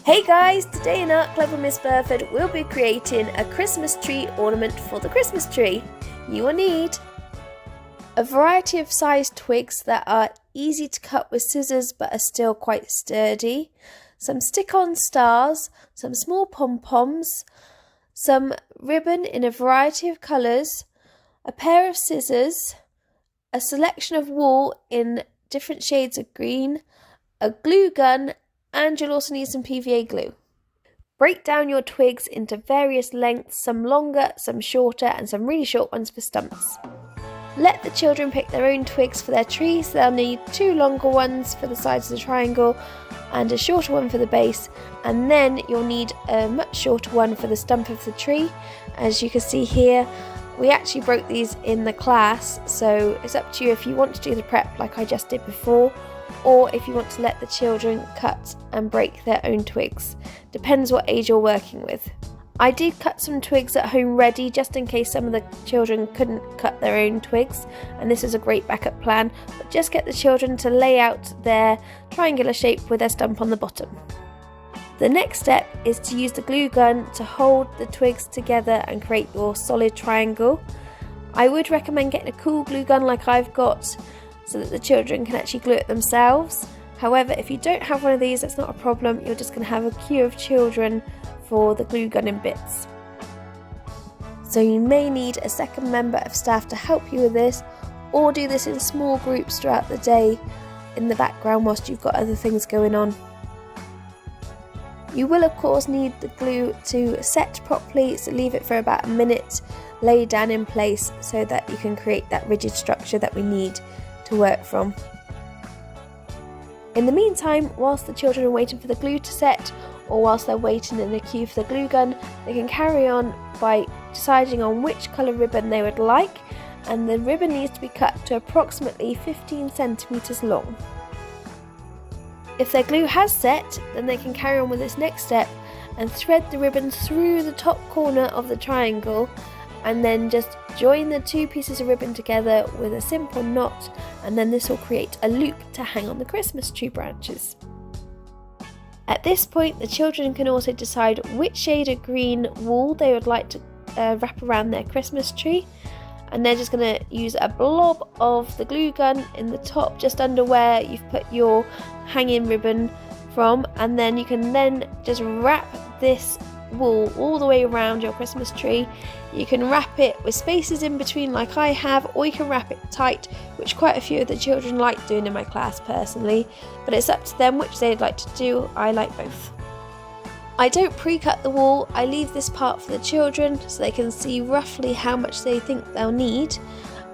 Hey guys, today in Art Club with Miss Burford we'll be creating a Christmas tree ornament for the Christmas tree. You will need a variety of sized twigs that are easy to cut with scissors but are still quite sturdy, some stick-on stars, some small pom-poms, some ribbon in a variety of colours, a pair of scissors, a selection of wool in different shades of green, a glue gun, and you'll also need some PVA glue. Break down your twigs into various lengths, some longer, some shorter, and some really short ones for stumps. Let the children pick their own twigs for their tree, so they'll need 2 longer ones for the sides of the triangle and a shorter one for the base, and then you'll need a much shorter one for the stump of the tree. As you can see here, we actually broke these in the class, so it's up to you if you want to do the prep like I just did before, or if you want to let the children cut and break their own twigs. Depends what age you're working with. I did cut some twigs at home ready just in case some of the children couldn't cut their own twigs, and this is a great backup plan, but just get the children to lay out their triangular shape with their stump on the bottom. The next step is to use the glue gun to hold the twigs together and create your solid triangle. I would recommend getting a cool glue gun like I've got, so that the children can actually glue it themselves. However, if you don't have one of these, that's not a problem. You're just going to have a queue of children for the glue gun in bits. So you may need a second member of staff to help you with this, or do this in small groups throughout the day in the background whilst you've got other things going on. You will of course need the glue to set properly, so leave it for about a minute, lay down in place so that you can create that rigid structure that we need to work from. In the meantime, whilst the children are waiting for the glue to set, or whilst they're waiting in the queue for the glue gun, they can carry on by deciding on which colour ribbon they would like, and the ribbon needs to be cut to approximately 15 centimetres long. If their glue has set, then they can carry on with this next step and thread the ribbon through the top corner of the triangle, and then just join the 2 pieces of ribbon together with a simple knot, and then this will create a loop to hang on the Christmas tree branches. At this point, the children can also decide which shade of green wool they would like to wrap around their Christmas tree, and they're just going to use a blob of the glue gun in the top just under where you've put your hanging ribbon from, and then you can then just wrap this wool all the way around your Christmas tree. You can wrap it with spaces in between like I have, or you can wrap it tight, which quite a few of the children like doing in my class personally, but it's up to them which they'd like to do. I like both. I don't pre-cut the wool, I leave this part for the children so they can see roughly how much they think they'll need,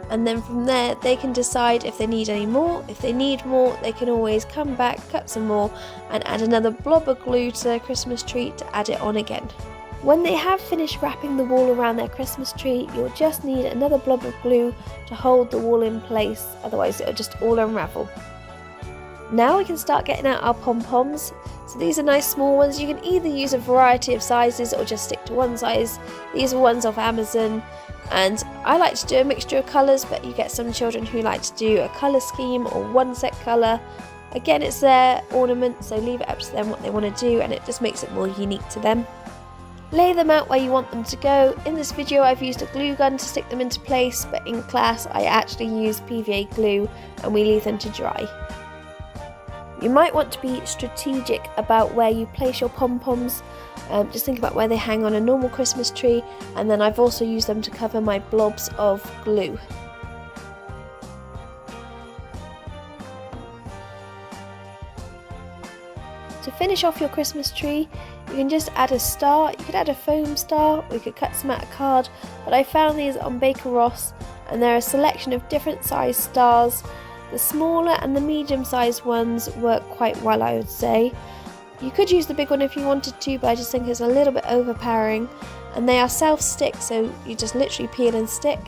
and then from there they can decide if they need any more. If they need more, they can always come back, cut some more, and add another blob of glue to their Christmas tree to add it on again. When they have finished wrapping the wool around their Christmas tree, you'll just need another blob of glue to hold the wool in place, otherwise it'll just all unravel. Now we can start getting out our pom-poms. So these are nice small ones. You can either use a variety of sizes or just stick to one size. These are ones off Amazon, and I like to do a mixture of colours, but you get some children who like to do a colour scheme or one set colour. Again, it's their ornament, so leave it up to them what they want to do, and it just makes it more unique to them. Lay them out where you want them to go. In this video I've used a glue gun to stick them into place, but in class I actually use PVA glue and we leave them to dry. You might want to be strategic about where you place your pom-poms. Just think about where they hang on a normal Christmas tree, and then I've also used them to cover my blobs of glue. To finish off your Christmas tree, you can just add a star. You could add a foam star, or you could cut some out of card, but I found these on Baker Ross, and they're a selection of different size stars. The smaller and the medium sized ones work quite well, I would say. You could use the big one if you wanted to, but I just think it's a little bit overpowering, and they are self-stick, so you just literally peel and stick.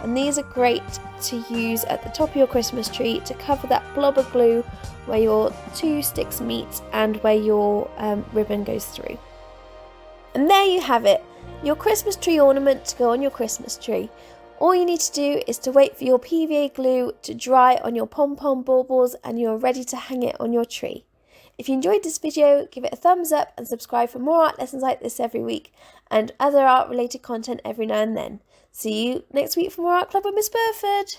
And these are great to use at the top of your Christmas tree to cover that blob of glue where your 2 sticks meet and where your ribbon goes through. And there you have it, your Christmas tree ornament to go on your Christmas tree. All you need to do is to wait for your PVA glue to dry on your pom-pom baubles and you're ready to hang it on your tree. If you enjoyed this video, give it a thumbs up and subscribe for more art lessons like this every week and other art related content every now and then. See you next week for more Art Club with Miss Burford.